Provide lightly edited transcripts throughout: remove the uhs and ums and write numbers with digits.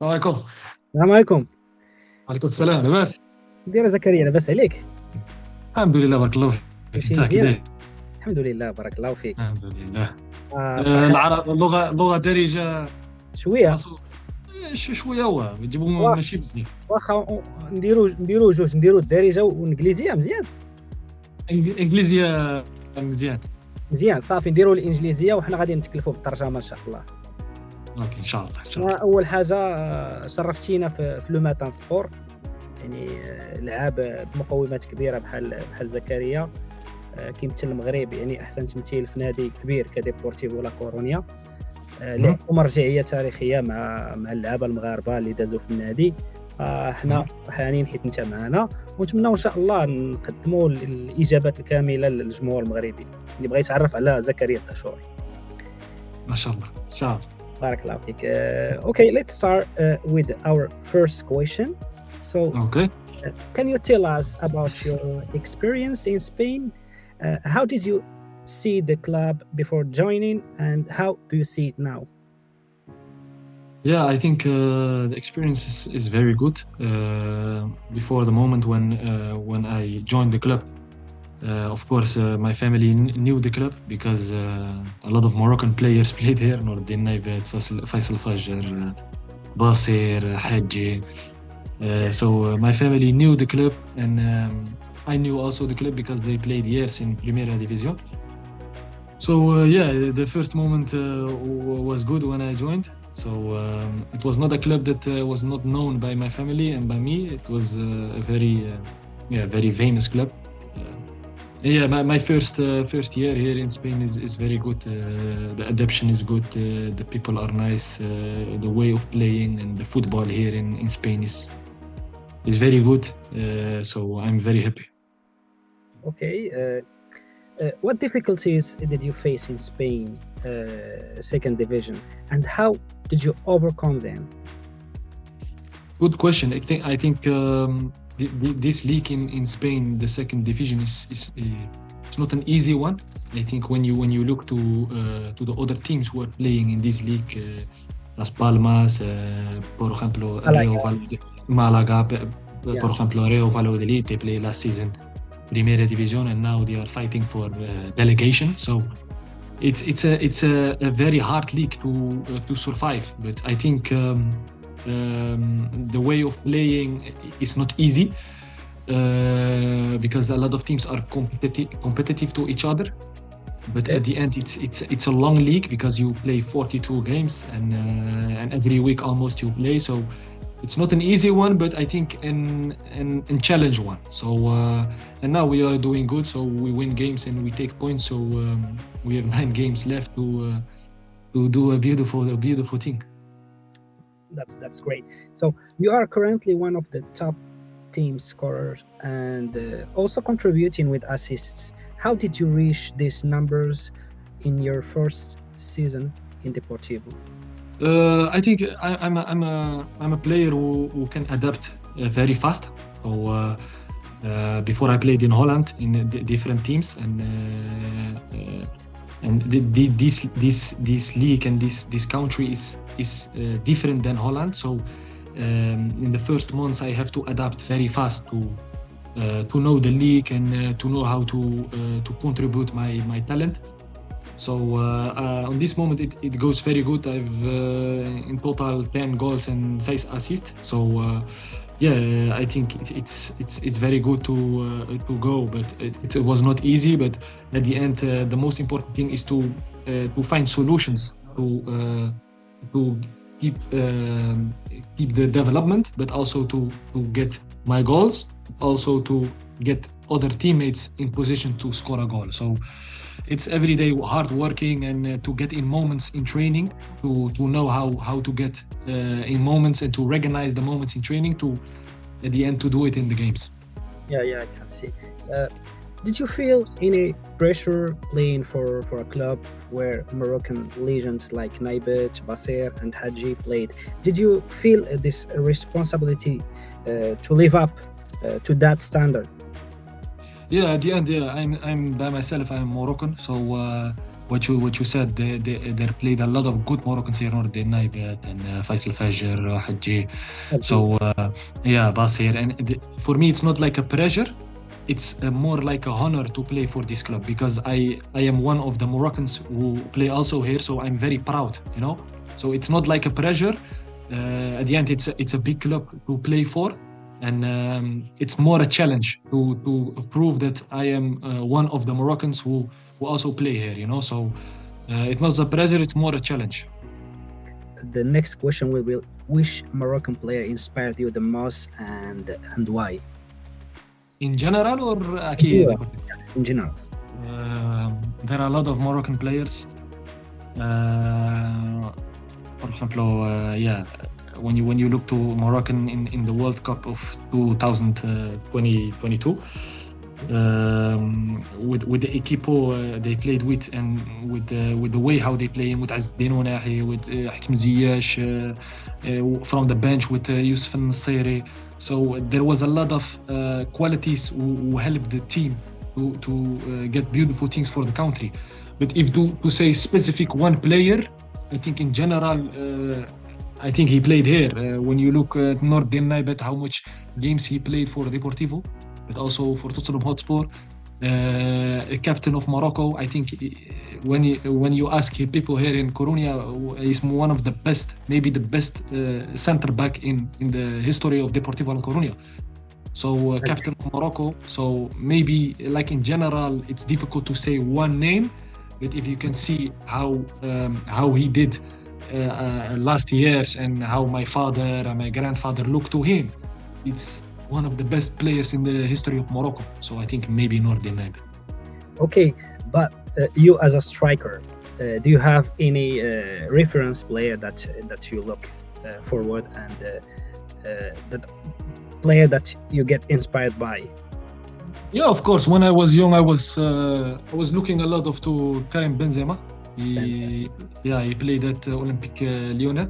السلام عليكم. السلام عليكم. وعليكم السلام. لاباس؟ داير زكريا لاباس عليك؟ الحمد لله بارك الله فيك. كلشي انت كي مزيان؟ داير؟ الحمد لله بارك الله فيك. الحمد لله. فرحان اللغة دارجة شويه. خاصو شوية هو يجيبوا ماشي بزاف. واخا نديرو جوج، نديرو الدارجه والانجليزيه مزيان. انجليزية مزيان. مزيان صافي نديرو الانجليزيه وحنا غادي نتكلفوا بالترجمه ان شاء الله. اوكي ان شاء الله ان شاء الله. اول حاجه شرفتينا في لوماتان سبورت، يعني لعاب بمقومات كبيره بحال زكريا، كيمثل المغرب، يعني احسن تمثيل في نادي كبير كديبورتيفو لا كورونيا، اللي عنده مرجعيه تاريخيه مع اللعابه المغاربه اللي دازوا في النادي. حنا فرحانين حيت انت معنا، ونتمنوا ان شاء الله نقدموا الاجابات الكامله للجمهور المغربي اللي بغى يتعرف على زكريا الدهشوري. ما شاء الله ان شاء الله. بارك الله فيك. Okay, let's start with our first question. So, Okay. Can you tell us about your experience in Spain? How did you see the club before joining, and how do you see it now? Yeah, I think the experience is very good. Before the moment when I joined the club, of course, my family knew the club because a lot of Moroccan players played here. Nordin Naibet, Faisal Fajr, Basir, Haji. So my family knew the club, and I knew also the club because they played years in Primera Division. So yeah, the first moment was good when I joined. So it was not a club that was not known by my family and by me. It was a very famous club. Yeah, my first year here in Spain is very good. The adaptation is good. The people are nice. The way of playing and the football here in Spain is very good. So I'm very happy. Okay. What difficulties did you face in Spain, second division, and how did you overcome them? Good question. I think this league in Spain, the second division, is it's not an easy one. I think when you look to the other teams who are playing in this league, Las Palmas, por ejemplo, Malaga, por ejemplo, Real Valladolid, they play last season Primera Division, and now they are fighting for delegation. So it's a very hard league to survive. But I think the way of playing is not easy because a lot of teams are competitive to each other. But at the end, it's a long league because you play 42 games and every week almost you play. So it's not an easy one, but I think an challenge one. So and now we are doing good. So we win games and we take points. So we have 9 games left to do a beautiful thing. That's great. So you are currently one of the top team scorers and also contributing with assists. How did you reach these numbers in your first season in Deportivo? I think I'm a player who can adapt very fast. So before I played in Holland in different teams, and this league and this country is different than Holland. So in the first months I have to adapt very fast to know the league and to know how to contribute my talent. So on this moment it goes very good. I've in total 10 goals and 6 assists. So yeah, I think it's very good to go, but it was not easy. But at the end, the most important thing is to find solutions to keep the development, but also to get my goals, also to get other teammates in position to score a goal. So it's every day hard working and to get in moments in training, to know how to get in moments and to recognize the moments in training to at the end to do it in the games. Yeah, I can see. Did you feel any pressure playing for a club where Moroccan legends like Naibet, Basir and Haji played? Did you feel this responsibility to live up to that standard? Yeah, at the end, I'm by myself. I'm Moroccan, so what you said, they played a lot of good Moroccans here, Nord Naibet and Faisal Fajr, Haji. So yeah, Basir. And for me, it's not like a pressure. It's more like a honor to play for this club, because I am one of the Moroccans who play also here. So I'm very proud, you know. So it's not like a pressure. At the end, it's a big club to play for. And it's more a challenge to prove that I am one of the Moroccans who also play here, you know. So it's not a pressure, it's more a challenge. The next question will be, which Moroccan player inspired you the most and why? In general or in general. There are a lot of Moroccan players. For example, when you look to Moroccan in the World Cup of 2022, with the equipo they played with, and with the way how they play, with Azzdin Ounahi, with Hakim Ziyech from the bench, with Youssef Al-Nassiri. So there was a lot of qualities who helped the team to get beautiful things for the country. But if to say specific one player, I think in general, I think he played here. When you look at Nordin Naibet, how much games he played for Deportivo, but also for Tottenham Hotspur, a captain of Morocco. I think when you ask people here in Coruña, he's one of the best, maybe the best center back in the history of Deportivo La Coruña. So captain of Morocco. So maybe like in general, it's difficult to say one name, but if you can see how he did last years and how my father and my grandfather looked to him, it's one of the best players in the history of Morocco. So I think maybe Nordin Naibet. Okay, but you as a striker, do you have any reference player that you look forward, and that player that you get inspired by? Yeah, of course. When I was young, I was looking a lot to Karim Benzema. He played at Olympique Lyonnais,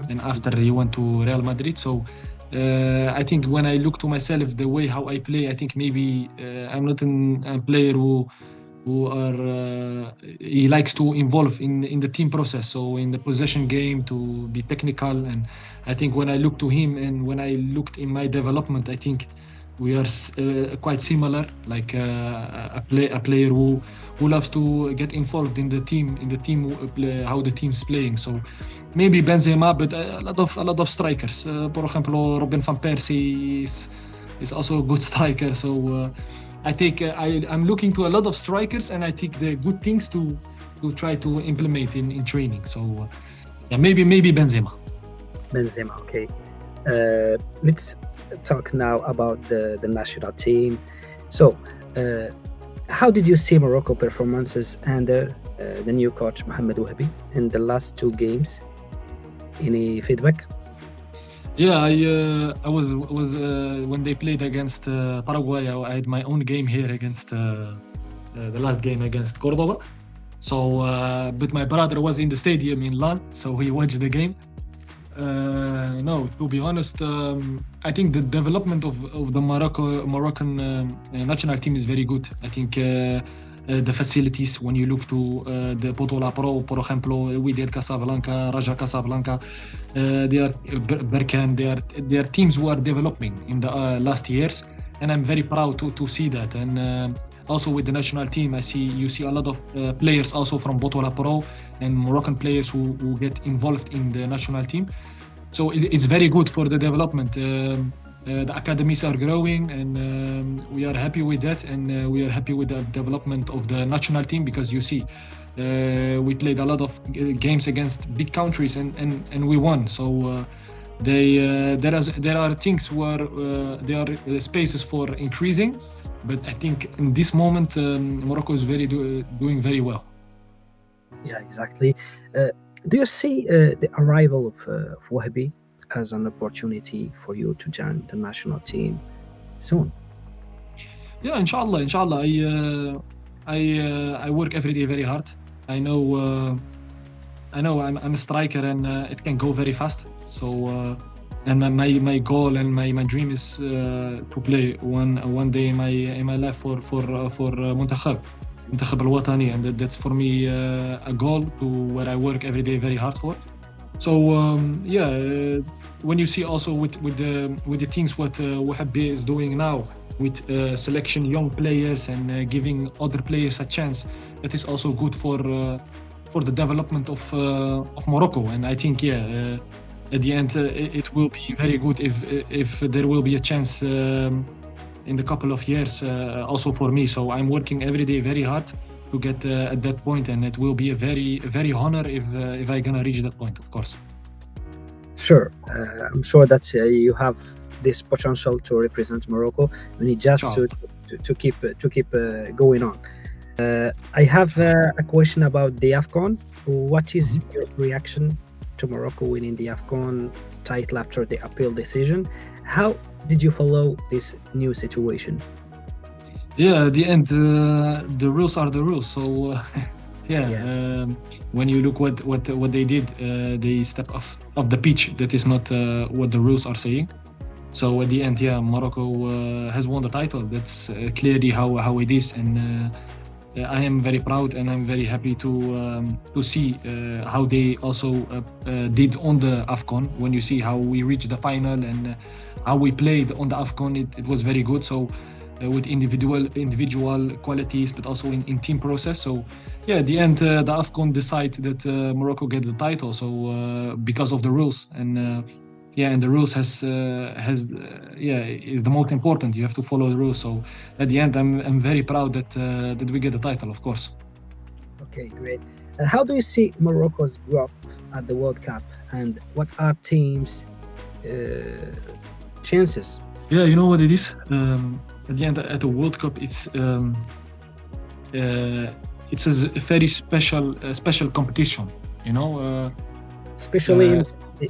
and after he went to Real Madrid. So I think when I look to myself, the way how I play, I think maybe I'm not a player who he likes to involve in the team process. So in the possession game, to be technical. And I think when I look to him and when I looked in my development, I think we are quite similar, like a player who loves to get involved in the team, how the team's playing. So maybe Benzema, but a lot of strikers. For example, Robin van Persie is also a good striker. So I'm looking to a lot of strikers, and I take the good things to try to implement in training. So maybe Benzema. Okay. Let's talk now about the national team. So how did you see Morocco performances under the new coach Mohamed Wahbi in the last two games? Any feedback? Yeah, I was when they played against Paraguay. I had my own game here against the last game against Cordoba. So, but my brother was in the stadium in Lan, so he watched the game. No, to be honest, I think the development of the Moroccan national team is very good. I think the facilities, when you look to the Potola Pro, for example, Wydad Casablanca, Raja Casablanca, they are Berkane, they are teams who are developing in the last years, and I'm very proud to see that. And also with the national team, you see a lot of players also from Potola Pro and Moroccan players who get involved in the national team. So it's very good for the development. The academies are growing, and we are happy with that, and we are happy with the development of the national team, because you see we played a lot of games against big countries, and we won. So there are things where there are spaces for increasing, but I think in this moment Morocco is doing very well. Yeah, exactly. Do you see the arrival of Wahbi as an opportunity for you to join the national team soon? Yeah, inshallah. I work every day very hard. I know I'm a striker, and it can go very fast. So and my goal and my dream is to play one day in my life for Muntakhab. المنتخب الوطني, and that's for me a goal to what I work every day very hard for. So when you see also with the things what Wahab is doing now with selection young players and giving other players a chance, that is also good for the development of Morocco. And I think at the end it will be very good if there will be a chance in the couple of years also for me. So I'm working every day very hard to get at that point, and it will be a very honor if I gonna reach that point, of course. Sure, I'm sure that you have this potential to represent Morocco. We need just to keep going on. I have a question about the AFCON. What is your reaction to Morocco winning the AFCON title after the appeal decision? How did you follow this new situation? Yeah, at the end, the rules are the rules. So, when you look what they did, they step off the pitch. That is not what the rules are saying. So at the end, Morocco has won the title. That's clearly how it is, and I am very proud and I'm very happy to see how they also did on the AFCON. When you see how we reached the final and how we played on the AFCON, it was very good. So with individual qualities, but also in team process. So at the end, the AFCON decide that Morocco gets the title. So because of the rules, and and the rules is the most important. You have to follow the rules. So at the end, I'm very proud that we get the title, of course. Okay, great. How do you see Morocco's growth at the World Cup, and what are teams' chances? Yeah, you know what it is. At the end, at the World Cup, it's a very special competition. You know, especially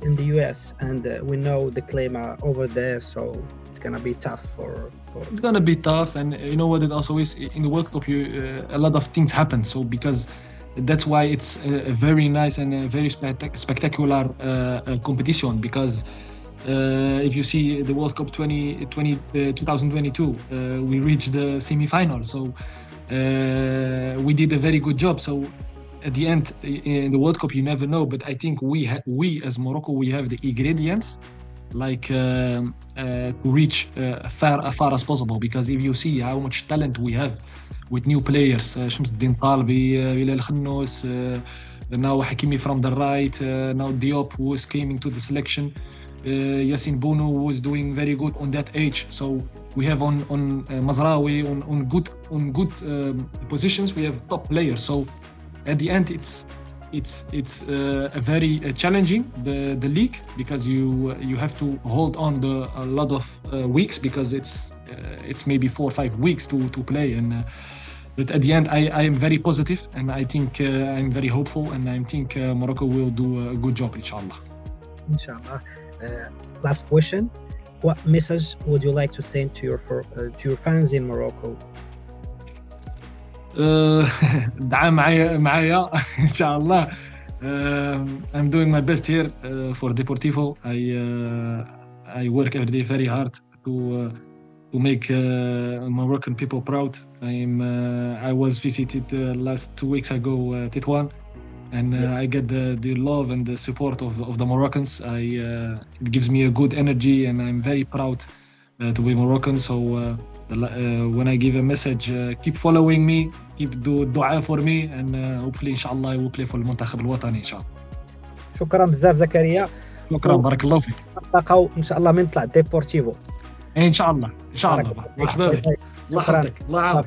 in the US, and we know the climate over there, so it's gonna be tough for It's gonna be tough, and you know what it also is in the World Cup. A lot of things happen, so because that's why it's a very nice and a very spectacular competition. Because if you see the World Cup 2022, we reached the semi-final, so we did a very good job. So at the end, in the World Cup, you never know. But I think we as Morocco, we have the ingredients like to reach as far as possible. Because if you see how much talent we have with new players, Shams Din Talbi, Bilal Khannous, now Hakimi from the right, now Diop who is coming to the selection, Yassine Bounou who is doing very good on that age. So we have on Mazraoui on good positions. We have top players. So at the end, it's a very challenging the league, because you have to hold on a lot of weeks, because it's maybe 4 or 5 weeks to play. And but at the end, I am very positive, and I think I'm very hopeful, and I think Morocco will do a good job, inshallah. Inshallah. Last question: what message would you like to send to your fans in Morocco? دعم معايا إن شاء الله. I'm doing my best here for Deportivo. I work every day very hard to make Moroccan people proud. I was visited last 2 weeks ago Tétouan, and I get the love and the support of the Moroccans. It gives me a good energy, and I'm very proud to be Moroccan. So when I give a message, keep following me, keep do dua for me, and hopefully inshallah I will play for المنتخب الوطني إن شاء الله. شكرا بزاف زكريا. شكرا، بارك الله فيك. نلتقاو إن شاء الله من طلع ديبورتيفو. إن شاء الله. مرحبا بك. الله يحفظك. الله يعاونك.